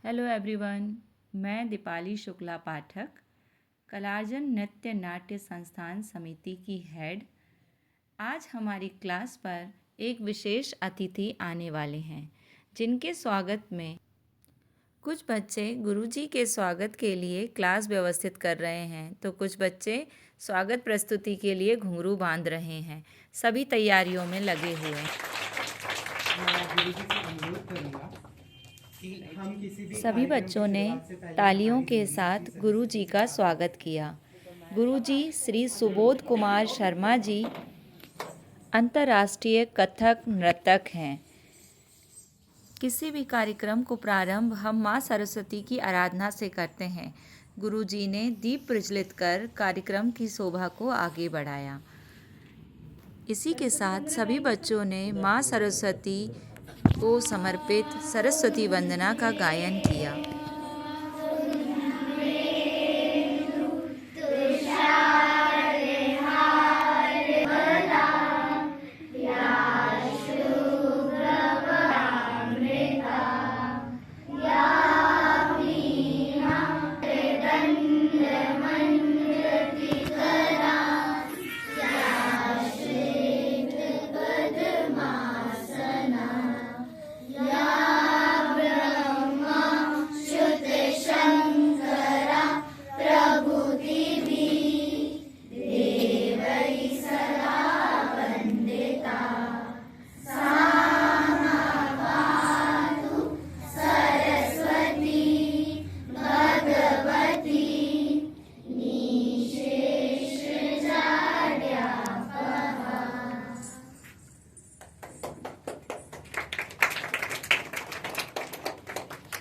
Hello everyone, मैं दीपाली शुक्ला पाठक, कलार्जन नृत्य नाट्य संस्थान समिति की हेड। आज हमारी क्लास पर एक विशेष अतिथि आने वाले हैं, जिनके स्वागत में कुछ बच्चे गुरुजी के स्वागत के लिए क्लास व्यवस्थित कर रहे हैं, तो कुछ बच्चे स्वागत प्रस्तुति के लिए घुंघरू बांध रहे हैं। सभी तैयारियों में लगे हुए हैं। सभी बच्चों ने तालियों के साथ गुरुजी का स्वागत किया। गुरुजी श्री सुबोध कुमार शर्मा जी अंतर्राष्ट्रीय कथक नर्तक हैं। किसी भी कार्यक्रम को प्रारंभ हम माँ सरस्वती की आराधना से करते हैं। गुरुजी ने दीप प्रज्वलित कर कार्यक्रम की शोभा को आगे बढ़ाया। इसी के साथ सभी बच्चों ने माँ सरस्वती को समर्पित सरस्वती वंदना का गायन किया।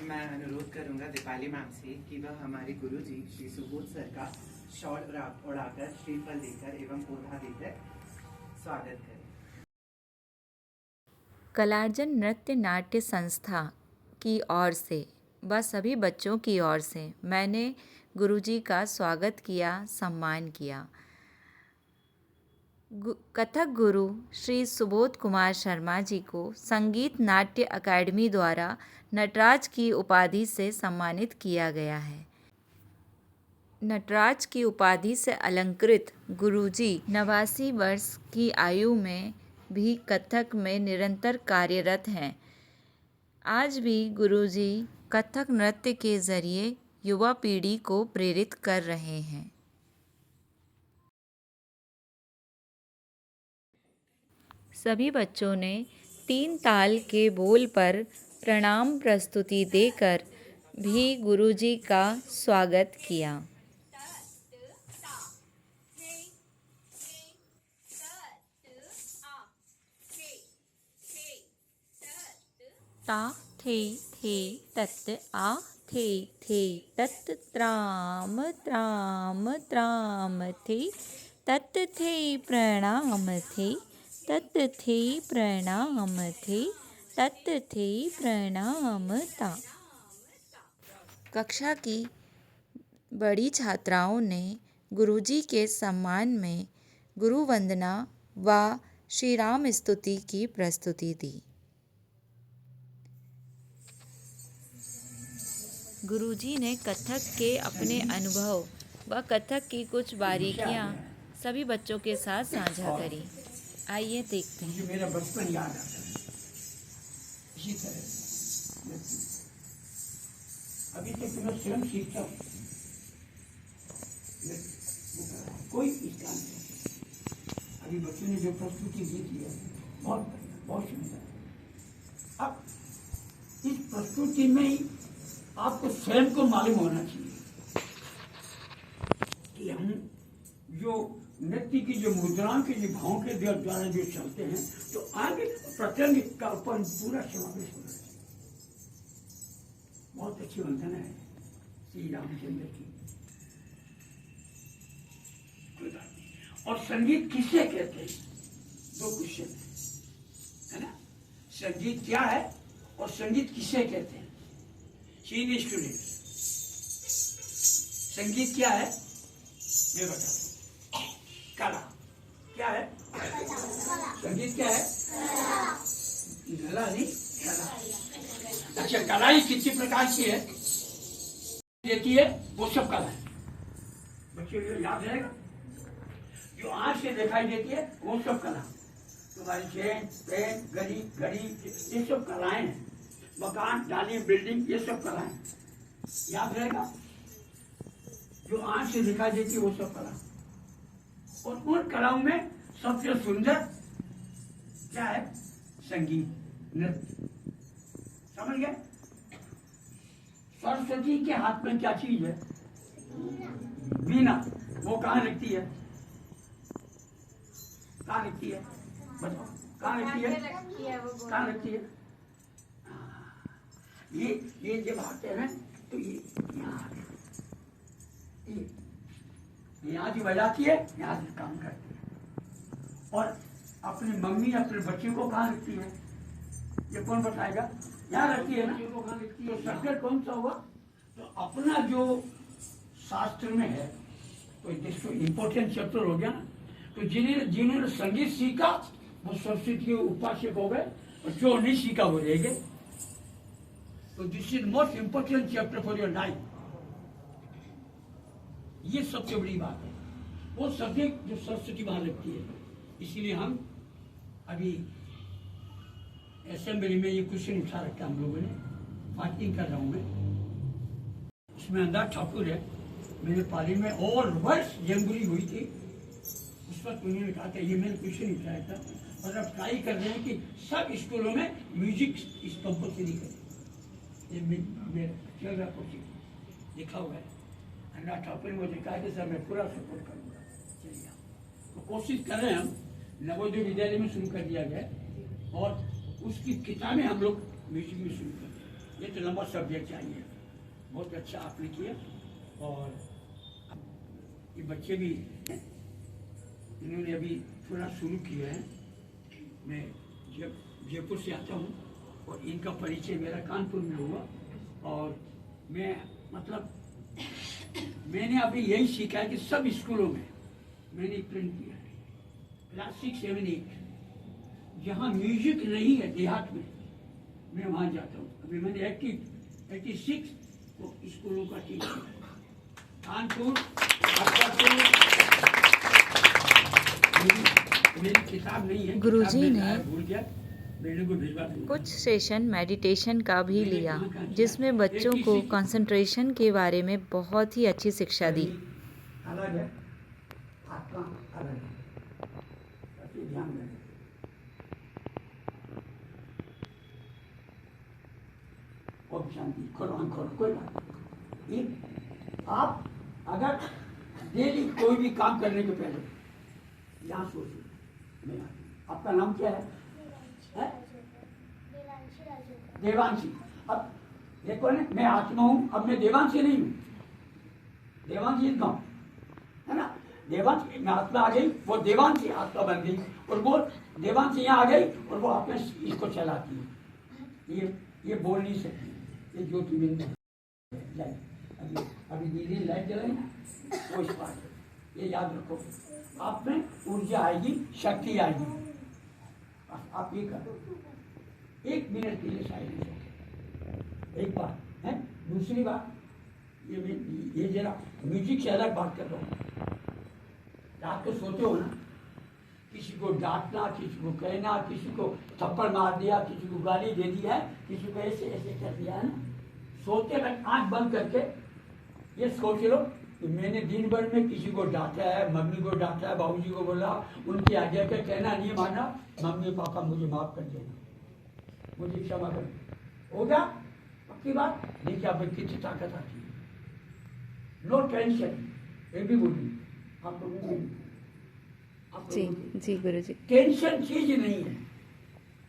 मैं अनुरोध करूंगा दीपाली मैम से कि वह हमारे गुरुजी श्री सुबोध सर का शॉल उड़ाकर श्रीफल देकर एवं पौधा देकर स्वागत करें। कलार्जन नृत्य नाट्य संस्था की ओर से व सभी बच्चों की ओर से मैंने गुरुजी का स्वागत किया, सम्मान किया। कथक गुरु श्री सुबोध कुमार शर्मा जी को संगीत नाट्य अकादमी द्वारा नटराज की उपाधि से सम्मानित किया गया है। नटराज की उपाधि से अलंकृत गुरुजी 89 वर्ष की आयु में भी कथक में निरंतर कार्यरत हैं। आज भी गुरुजी कथक नृत्य के जरिए युवा पीढ़ी को प्रेरित कर रहे हैं। सभी बच्चों ने 3 ताल के बोल पर प्रणाम प्रस्तुति देकर भी गुरुजी का स्वागत किया। ता थे तत् आ थे तत् त्राम त्राम त्राम थे तत् थे प्रणाम थे तत् थे प्रणाम थे तत् थे प्रणाम ता। कक्षा की बड़ी छात्राओं ने गुरुजी के सम्मान में गुरु वंदना व श्री राम स्तुति की प्रस्तुति दी। गुरुजी ने कथक के अपने अनुभव व कथक की कुछ बारीकियां सभी बच्चों के साथ साझा करी। आइए देखते हैं। मेरा बचपन याद आता है। इसी तरह अभी तक मैं स्वयं सीखता हूँ, कोई इसका नहीं। अभी बच्चों ने जो प्रस्तुति दी थी बहुत बढ़िया, बहुत सुंदर। अब इस प्रस्तुति में आपको स्वयं को मालूम होना चाहिए कि हम जो नृत्य की जो मुद्राओं के जो भावों के द्वारा जो चलते हैं, तो आगे प्रत्यंग का ऊपर पूरा समावेश होना चाहिए। बहुत अच्छी वंदना है श्री रामचंद्र की। और संगीत किसे कहते हैं? 2 क्वेश्चन है ना। संगीत क्या है और संगीत किसे कहते हैं? चीनी स्टूडेंट, संगीत क्या है? मैं बताता हूँ। कला क्या है? संगीत क्या है? कला नहीं, कला। अच्छा, कलाई कितनी प्रकार की है देती है, वो सब कला है बच्चों, ये याद रहेगा। जो आंख से दिखाई देती है वो सब कला, तुम्हारी चेन, पेन, घड़ी, ये सब कलाएं हैं। मकान, डाली, बिल्डिंग, ये सब कलाएं, याद रहेगा। जो आंख से दिखाई देती है वो सब कला, और उन कलाओं में सबसे सुंदर क्या है? संगीत, नृत्य। समझ गए? सरस्वती के हाथ में क्या चीज है? वीणा। वो कहाँ रखती है? कहाँ रखती है? बताओ, कहाँ रखती है? कहाँ रखती है? ये जब आते हैं तो ये यहाँ यहाँ से बजाती है, यहाँ से काम करती है। और अपनी मम्मी अपने बच्चे को कहाँ रखती है? ये कौन बताएगा? यहाँ रखती है ना। तो सर्कल कौन सा हुआ? तो अपना जो शास्त्र में है, तो जिसको इम्पोर्टेंट चैप्टर हो गया ना, तो जिन्होंने संगीत सीखा वो सरस्वती के उपासक हो गए, और जो नहीं सीखा वो रह गए। तो this is most important chapter for your life. ये सबसे बड़ी बात है, वो सब्जेक्ट जो सरस्वती वहां लगती है। इसीलिए हम अभी असेंबली में ये क्वेश्चन उठा रखा हम लोगों ने, फाइटिंग कर रहा हूं मैं। उसमें अंदर ठाकुर है, मेरे पाली में और वर्ष जंगुरी हुई थी, उस वक्त उन्होंने कहा था, ये मैंने क्वेश्चन उठाया था। और अब ट्राई कर रहे हैं कि सब स्कूलों में म्यूजिक इस कंपल्सरी करें। ये चल रहा कोशिश लिखा हुआ है। अन्ना ठाकुर ने मुझे कहा कि सर मैं पूरा सपोर्ट करूँगा, चलिए। तो कोशिश कर रहे हैं हम, नवोदय विद्यालय में शुरू कर दिया गया, और उसकी किताबें हम लोग म्यूजिक में शुरू कर दिया। ये तो लंबा सब्जेक्ट चाहिए, बहुत अच्छा आपने किया। और ये बच्चे भी इन्होंने अभी थोड़ा शुरू किया है। मैं जयपुर से आता हूँ, और इनका परिचय मेरा कानपुर में हुआ, और मैं मतलब मैंने अभी यही सीखा है कि सब स्कूलों में मैंने प्रिंट किया है, क्लास 6, 7, 8 जहाँ म्यूजिक नहीं है देहात में, मैं वहाँ जाता हूँ। अभी मैंने 86 को स्कूलों का टीचर कानपुर, मेरी किताब नहीं है, गुरुजी ने भूल गया, मेरे को भिजवा दूंगा। कुछ सेशन मेडिटेशन का भी लिया, जिसमें बच्चों को कंसंट्रेशन के बारे में बहुत ही अच्छी शिक्षा दी। अलग है, आत्मा अलग है, काफी ध्यान रखें। और शांति, खोलो कोई बात नहीं। आप अगर डेली कोई भी काम करने के पहले यहाँ सोचिए, आपका नाम क्या है? देवांशी। अब देखो ना, मैं आत्मा हूं, अब मैं देवांशी नहीं हूं। देवांशी गाँव है ना, देवांशी मैं आत्मा आ गई, वो देवांशी आत्मा बन गई, और वो देवांशी यहाँ आ गई, और वो अपने इसको चलाती है। ये बोल नहीं सकती, ये ज्योति बिंदु अभी दीदी लाइट जलाई ना, वो इस बात ये याद रखो। आप में ऊर्जा आएगी, शक्ति आएगी, आप ये करो। 1 मिनट के लिए साइलेंस हो, एक बात है। दूसरी बात, ये जरा म्यूजिक से अलग बात कर रहा हूँ। रात को सोते हो ना, किसी को डांटना, किसी को कहना, किसी को थप्पड़ मार दिया, किसी को गाली दे दी है, किसी को ऐसे ऐसे कर दिया है ना, सोते वक्त आंख बंद करके ये सोच लो कि मैंने दिन भर में किसी को डांटा है, मम्मी को डांटा है, बाबूजी को बोला, उनकी आज्ञा का कहना नहीं माना, मम्मी पापा मुझे माफ कर देना, मुझे क्षमा कर, होगा पक्की बात। देखिए आप में कितनी ताकत आती है। नो टेंशन, एवरीबॉडी, आप लोगों को जी गुरुजी। टेंशन चीज नहीं है,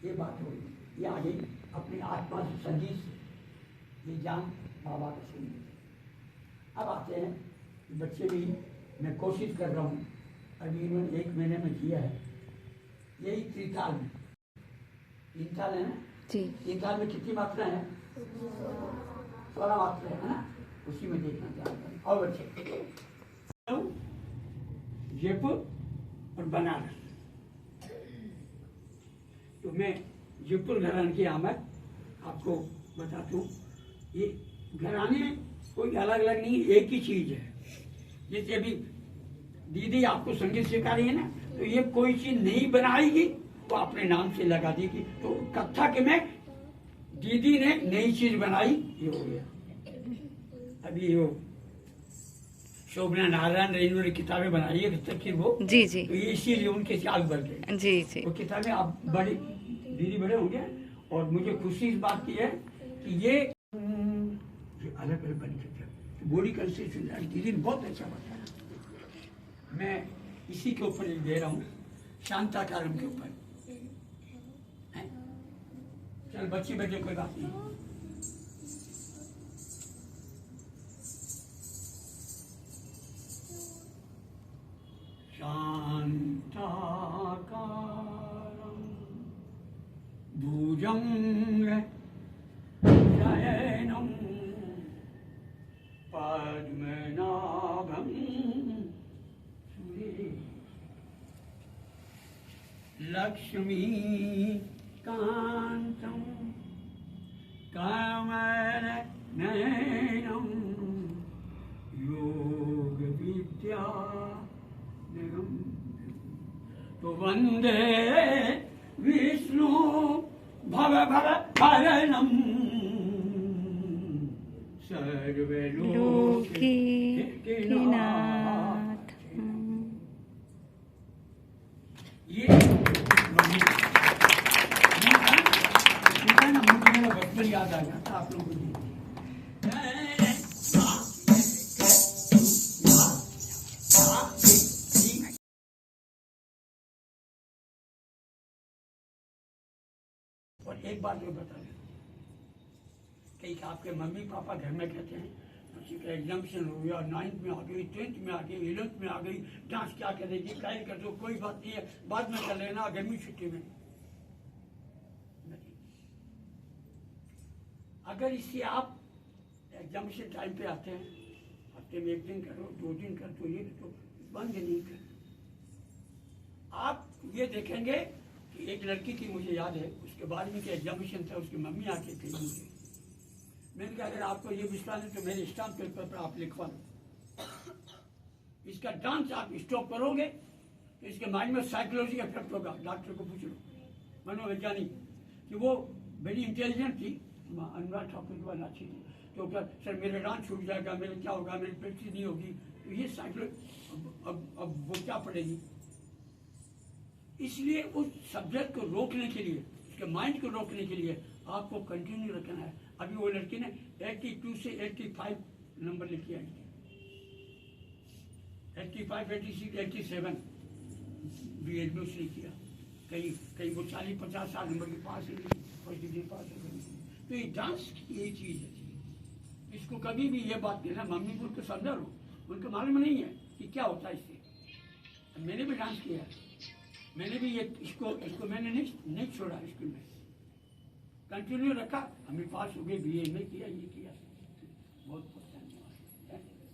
ये बात हो गई। ये आ गई अपनी आत्मा से, संगीत से, ये जान बाबा का संगीत। अब आते हैं बच्चे भी, मैं कोशिश कर रहा हूँ, अभी इन्होंने 1 महीने में किया है, यही त्रिताल में, 3 ताल है ना जी। 3 ताल में कितनी मात्रा है? 16 मात्रा है ना, उसी में देखना चाहता हूँ। और बच्चे जयपुर और बनारस, तो मैं जयपुर घराने की आमद आपको बताता हूँ, ये घराने कोई अलग अलग नहीं, एक ही चीज है। जैसे अभी दीदी आपको संगीत सिखा रही है ना, तो ये कोई चीज नहीं बनाएगी वो अपने नाम से लगा देगी। तो कथक में दीदी ने नई चीज बनाई, ये हो गया। अभी वो शोभना नारायण रेणु ने किताबें बनाई है कथक की, वो जी जी तो ये इसीलिए उनके साल बढ़ गए। जी जी। वो किताबें आप बड़े दीदी बड़े होंगे, और मुझे खुशी इस बात की है कि ये अलग अलग बनी है। बॉडी कंसिस्टेंसी दीदी ने बहुत अच्छा बताया। मैं इसी के ऊपर एक दे रहा हूँ, शांताकारम के ऊपर। चल बच्चे बैठे, कोई बात नहीं। शांताकारं भुजंग शयनं पद्मनाभं लक्ष्मीकान्तं कमलनयनं योगविद्यानिगं तो वन्दे विष्णु भवभयहरणं सर्वलोकैकनाथ। ये ना मुझे मेरा बचपन याद आ गया था आप लोगों को। और एक बात मैं बता दें, कई आपके मम्मी पापा घर में कहते हैं बच्ची का एग्जामिनेशन हो गया, 9th में आ गई, 10th में आ गई, 11th में आ गई, डांस क्या करेगी, क्या कर दो, कोई बात नहीं है, बाद में कर लेना गर्मी छुट्टी में। अगर इससे आप एग्जामिनेशन टाइम पे आते हैं, हफ्ते में 1 दिन करो, 2 दिन कर, तो ये तो बंद नहीं कर। आप ये देखेंगे कि एक लड़की की मुझे याद है, उसके बाद में एग्जामिनेशन था, उसकी मम्मी आके कही मुझे, मैंने कहा अगर आपको ये विश्वास है तो मेरे स्टाम्प पेपर पर आप लिखवा लो, इसका डांस आप स्टॉप करोगे तो इसके माइंड में साइकोलॉजी इफेक्ट होगा। डॉक्टर को पूछ लो, मनोवैज्ञानिक, कि वो वेरी इंटेलिजेंट थी, अनुराग ठाकुर की बात अच्छी थी, तो क्या सर मेरा डांस छूट जाएगा, मेरे क्या होगा, मेरी प्रैक्टिस नहीं होगी, तो ये साइकोलॉजी अब वो क्या पड़ेगी। इसलिए उस सब्जेक्ट को रोकने के लिए, उसके माइंड को रोकने के लिए आपको कंटिन्यू रखना है। अभी वो लड़की ने 82 से 85 नंबर लेके आई थी, 85, 86, 87 BA में उसने किया। कहीं कहीं वो 40-50 साल नंबर के पास ही नहीं, फर्स्ट डिग्री पास है। तो ये डांस की ये चीज़ है, इसको कभी भी ये बात कहना, मम्मी को उनको समझा लो, उनको मालूम नहीं है कि क्या होता है इससे। मैंने भी डांस किया है, मैंने भी ये इसको मैंने नहीं छोड़ा, स्कूल में कंटिन्यू रखा, हमें पास हो गए, BA में किया, ये किया, बहुत बहुत धन्यवाद,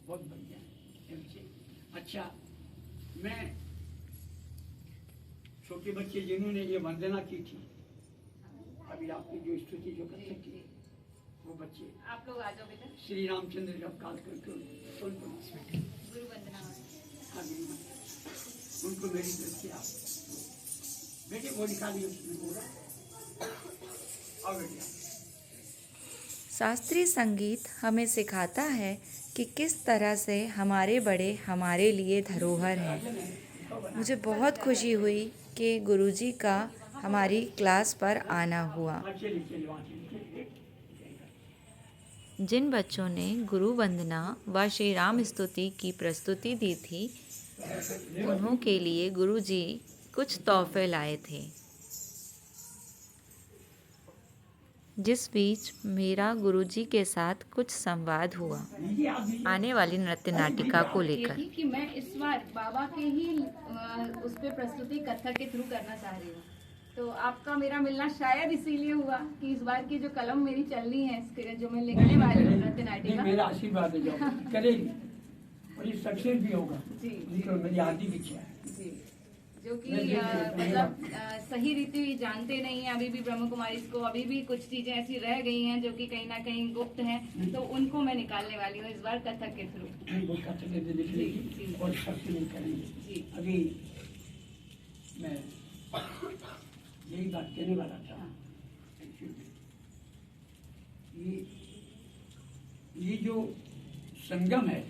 बहुत बढ़िया। अच्छा, मैं छोटे बच्चे जिन्होंने ये वंदना की थी, अभी आपकी जो स्तुति जो कर सकती है, वो बच्चे आप लोग आ जाओ बेटा। श्री रामचंद्र जब काल करके गुरु वंदना। उनको मेरी तरफ से आप बेटे वो निकालिए, उसमें पूरा और बेटिया। शास्त्रीय संगीत हमें सिखाता है कि किस तरह से हमारे बड़े हमारे लिए धरोहर हैं। मुझे बहुत खुशी हुई कि गुरुजी का हमारी क्लास पर आना हुआ। जिन बच्चों ने गुरु वंदना व श्री राम स्तुति की प्रस्तुति दी थी, उन्हों के लिए गुरुजी कुछ तोहफे लाए थे, जिस बीच मेरा गुरुजी के साथ कुछ संवाद हुआ आने वाली नृत्य नाटिका को लेकर। कि मैं इस बार बाबा के ही उस पे प्रस्तुति कथक के थ्रू करना चाह रही हूँ, तो आपका मेरा मिलना शायद इसीलिए हुआ कि इस बार की जो कलम मेरी चलनी है, जो मैं लिखने वाली हूँ नृत्य नाटिका, मेरा आशीर्वाद है, जो करेगी और ये सक्सेस भी होगा जी, मेरी आदि इच्छा है। जी। जो कि मतलब सही रीति जानते नहीं है अभी भी ब्रह्म कुमारी को, अभी भी कुछ चीजें ऐसी रह गई हैं जो कि कहीं ना कहीं गुप्त हैं, तो उनको मैं निकालने वाली हूँ इस बार कथक के थ्रू। वो कथक के निकलेगी और शक्ति नहीं करेंगे। अभी मैं यही बात कहने वाला था। ये जो संगम है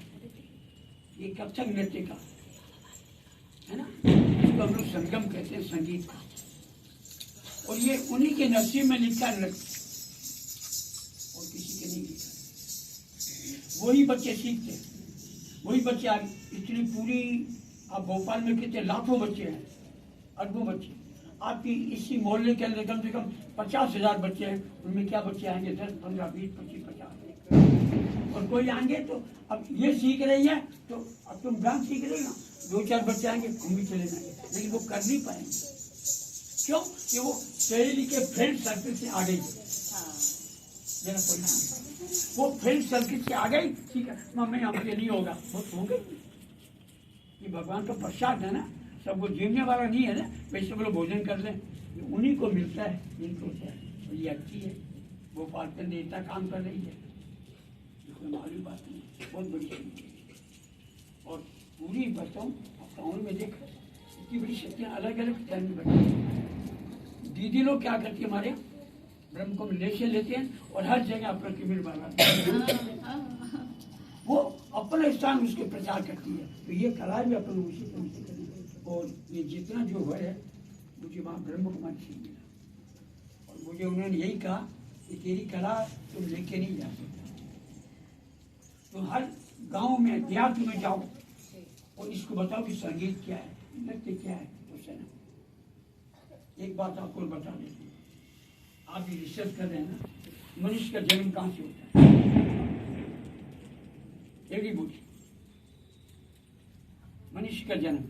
ये कथक नृत्य का है ना, इसको हम लोग संगम कहते हैं संगीत का, और ये उन्हीं के नसीब में लिखा नृत्य और किसी के नहीं लिखा। वही बच्चे सीखते, वही बच्चे इतनी पूरी, आप भोपाल में कितने लाखों बच्चे हैं, अरबों बच्चे, आपकी इसी मोहल्ले के अंदर कम से कम 50,000 बच्चे हैं, उनमें क्या बच्चे आएंगे 10, 15, 20, 25, 50, और कोई आएंगे तो अब ये सीख रही है तो अब तुम डांस सीख रही ना, 2-4 बच्चे आएंगे हम भी चले जाएंगे, लेकिन वो कर नहीं पाएंगे। क्यों? कि वो सहेली के फ्रेंड सर्किल से आ गई, वो फ्रेंड सर्किल से आ गई, ठीक है मम्मी हमसे नहीं होगा, वो हो गई। ये भगवान का प्रसाद है ना, सबको जीवने वाला नहीं है ना, वैसे बोलो भोजन कर लें, उन्हीं को मिलता है जिनको होता है। और ये अच्छी है, भोपाल के नेता काम कर रही है, मालूम बात नहीं, बहुत बड़ी शक्ति है। और पूरी बताऊँ टाउन में देख इतनी बड़ी शक्तियाँ अलग अलग टाइम में बैठी। दीदी लोग क्या करती है हमारे ब्रह्म को लेके लेते हैं और हर जगह अपना किमिर बनाते हैं, वो अपने स्थान उसके प्रचार करती है। तो ये कला भी अपन उसी तरह से करें, और ये जितना जो है मुझे वहाँ ब्रह्म कुमारी से मिला, और मुझे उन्होंने यही कहा कि तेरी कला तुम लेके नहीं जा सकते, तो हर गांव में देहात में जाओ और इसको बताओ कि संगीत क्या है, नृत्य क्या है। एक बात आपको बता देती हूँ, आप भी रिसर्च कर रहे हैं ना, मनुष्य का जन्म कहाँ से होता है, एक ही मनुष्य का जन्म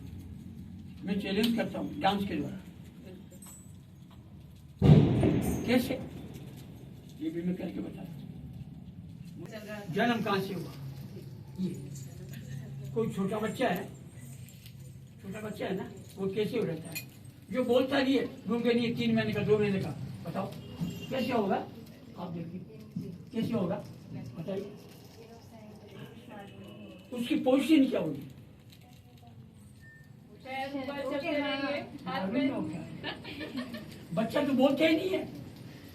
मैं चैलेंज करता हूँ डांस के द्वारा। कैसे? ये भी मैं करके बताता हूँ। जन्म कहाँ से हुआ? ये कोई छोटा बच्चा है, छोटा बच्चा है ना, वो कैसे हो रहता है, जो बोलता नहीं है, गूंगे नहीं है, 3 महीने का 2 महीने का, बताओ कैसे होगा? आप देखिए कैसे होगा, बताइए। उसकी पोजीशन क्या होगी? बच्चा तो बोलता ही नहीं है,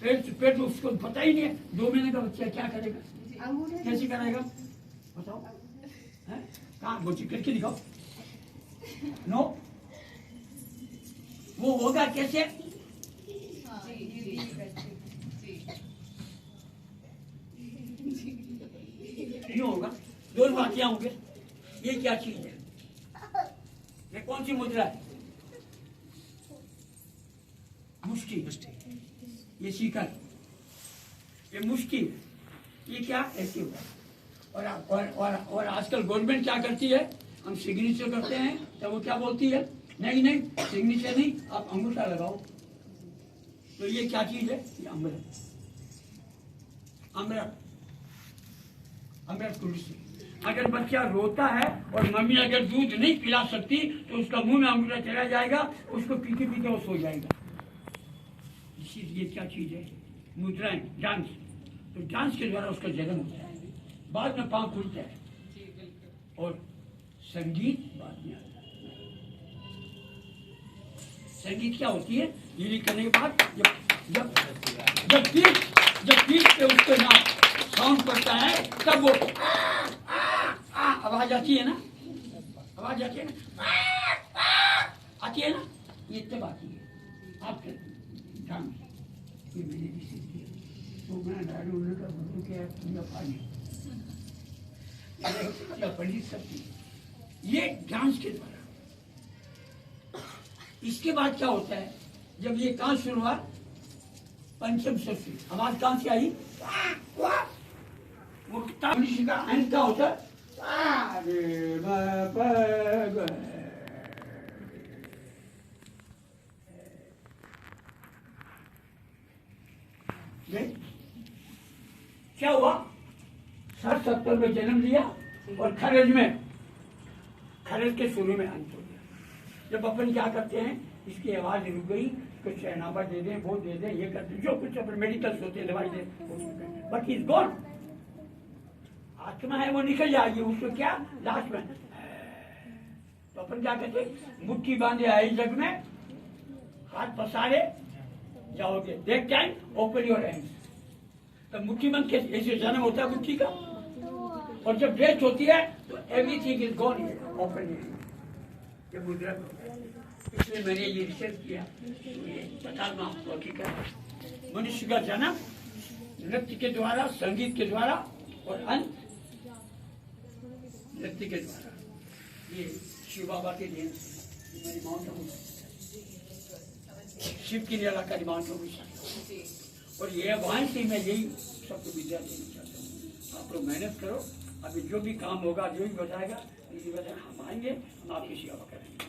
पेट उसको पता ही नहीं है, 2 महीने का बच्चा क्या करेगा, कैसे करेगा बताओ? कहाँ वो करके दिखाओ। नो, वो होगा कैसे? नहीं होगा, 2 वाक्या होंगे। ये क्या चीज है? ये कौन सी मुद्रा है? मुष्टि। ये शिखर, ये मुष्टि, ये क्या ऐसे होगा। और आजकल गवर्नमेंट क्या करती है, हम सिग्नेचर करते हैं तो वो क्या बोलती है, नहीं नहीं सिग्नेचर नहीं, आप अंगूठा लगाओ। तो ये क्या चीज है? ये अमृत, अमृत, अमृत तुलसी। अगर बच्चा रोता है और मम्मी अगर दूध नहीं पिला सकती तो उसका मुंह में अंगूठा चला जाएगा, उसको पीते पीते वो सो जाएगा। ये क्या चीज है? मुद्राएं, डांस। तो डांस के द्वारा उसका जन्म होता है, बाद में पांव खुलता है, और संगीत बाद में आता है। संगीत क्या होती है? लीली करने के बाद जब पीठ पे उसके नाम साउंड पड़ता है तब वो आवाज आती है ना, आवाज आती है ना, आती है ना, ये तब आती है। आप डांस ये मैंने भी सीख किया, तो मैं डालू का बंधु क्या पानी पंडित सकती, ये डांस के द्वारा। इसके बाद क्या होता है, जब ये कहाँ शुरू हुआ? पंचम षष्ठी। आवाज कहाँ से आई? मनुष्य का अंत क्या होता है? क्या हुआ? 60-70 में जन्म लिया और खरज के शुरू में अंत हो गया। जब अपन क्या करते हैं, इसकी आवाज रुक गई, कुछ शहनामा दे दें, वो दे दें, ये करते, जो कुछ अपन मेडिकल्स होते हैं, दवाई दे, बट इज गॉन। आत्मा है वो निकल जाएगी, उसको क्या लास्ट में। तो अपन क्या कहते हैं, मुट्ठी बांधे आई जग में, हाथ पसारे जाओगे, देख टाइम ओपन योर हैंड्स। तो मुट्ठी बंद के ऐसे जन्म होता है मुट्ठी का, और जब डेथ होती है तो एवरीथिंग इज गॉन, ओपन ये मुद्रा। इसलिए मैंने ये रिसर्च किया, ये बता दूं आपको हकीकत। मनुष्य का जन्म नृत्य के द्वारा, संगीत के द्वारा, और अंत नृत्य के द्वारा। ये शिव बाबा के देन से मेरी माउंट आबू, शिव की निराकारी माउंट आबू। और ये वहां से मैं यही सबको विद्या देना चाहता हूँ। आप लोग मेहनत करो, अभी जो भी काम होगा, जो भी बताएगा, इसी वजह हम आएंगे, हम आपकी सेवा करेंगे।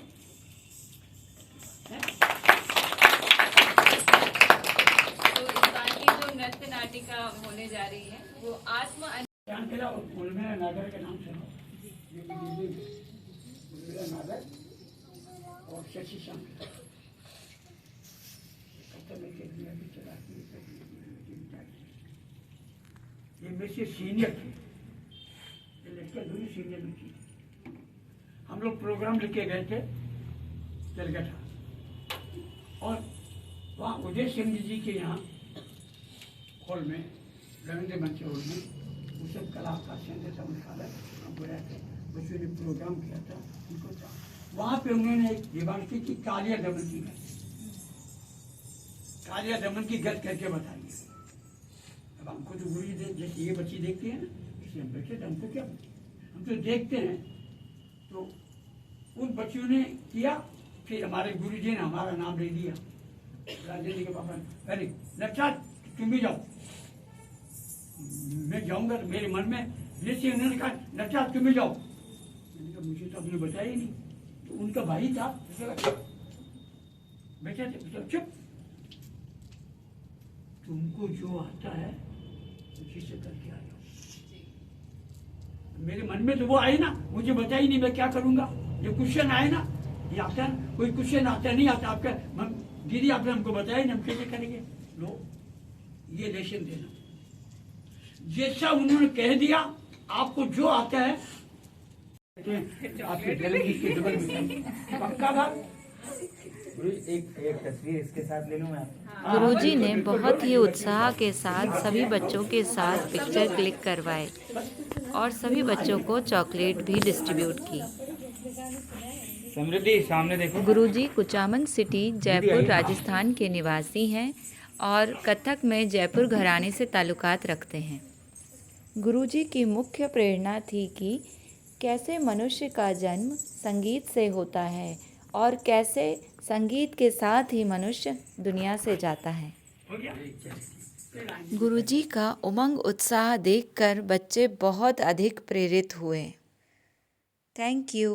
तो इस बार की जो नृत्य नाटिका होने जा रही है वो आत्म ध्यान करा, और उर्मिला नागर के नाम से उर्मिला नागर और शशि शंकर ये मेरे से सीनियर थे, ये लड़कियां दोनों सीनियर में थी। हम लोग प्रोग्राम लिखे गए थे कलकत्ता, और वहाँ उदय सिंह जी के यहाँ हॉल में, रविंद्र मंच हॉल में, वो सब कलाकार सेंटर था, उनका हम गए थे, बच्चों ने प्रोग्राम किया था, उनको था वहाँ पे उन्होंने एक दिवांशी की कालिया दमन की गई, कालिया दमन की गत करके बताई। अब हमको तो गुरु जी जैसे ये बच्ची देखती है ना, इसलिए हम बैठे थे, हमको क्या, हम तो देखते हैं। तो उन बच्चियों ने किया, फिर हमारे गुरु जी ने हमारा नाम ले दिया, राजेंद्र के पापा, अरे लक्षा तुम भी जाओ। मैं जाऊंगा तो मेरे मन में जैसे उन्होंने कहा लक्षा तुम भी जाओ, मैंने कहा मुझे तो आपने बताया ही नहीं। तो उनका भाई था, बैठे थे, चुप, तुमको जो आता है उसी से करके आ जाओ। मेरे मन में तो वो आई ना, मुझे बता ही नहीं मैं क्या करूंगा। जो क्वेश्चन आए ना, ये आता है, कोई क्वेश्चन आता नहीं आता, आपका दीदी आपने हमको बताया नहीं, हम कैसे करेंगे। लो ये लेसन देना, जैसा उन्होंने कह दिया, आपको जो आता है आपके गले की डबल पक्का बात। एक तस्वीर इसके साथ ले लूं मैं। गुरुजी ने बहुत ही उत्साह के साथ सभी बच्चों के साथ पिक्चर क्लिक करवाए और सभी बच्चों को चॉकलेट भी डिस्ट्रीब्यूट की। समृद्धि सामने देखो। गुरुजी कुचामन सिटी, जयपुर, राजस्थान के निवासी हैं और कथक में जयपुर घराने से ताल्लुकात रखते हैं। गुरुजी की मुख्य प्रेरणा थी कि कैसे मनुष्य का जन्म संगीत से होता है और कैसे संगीत के साथ ही मनुष्य दुनिया से जाता है। गुरुजी का उमंग उत्साह देखकर बच्चे बहुत अधिक प्रेरित हुए। Thank you.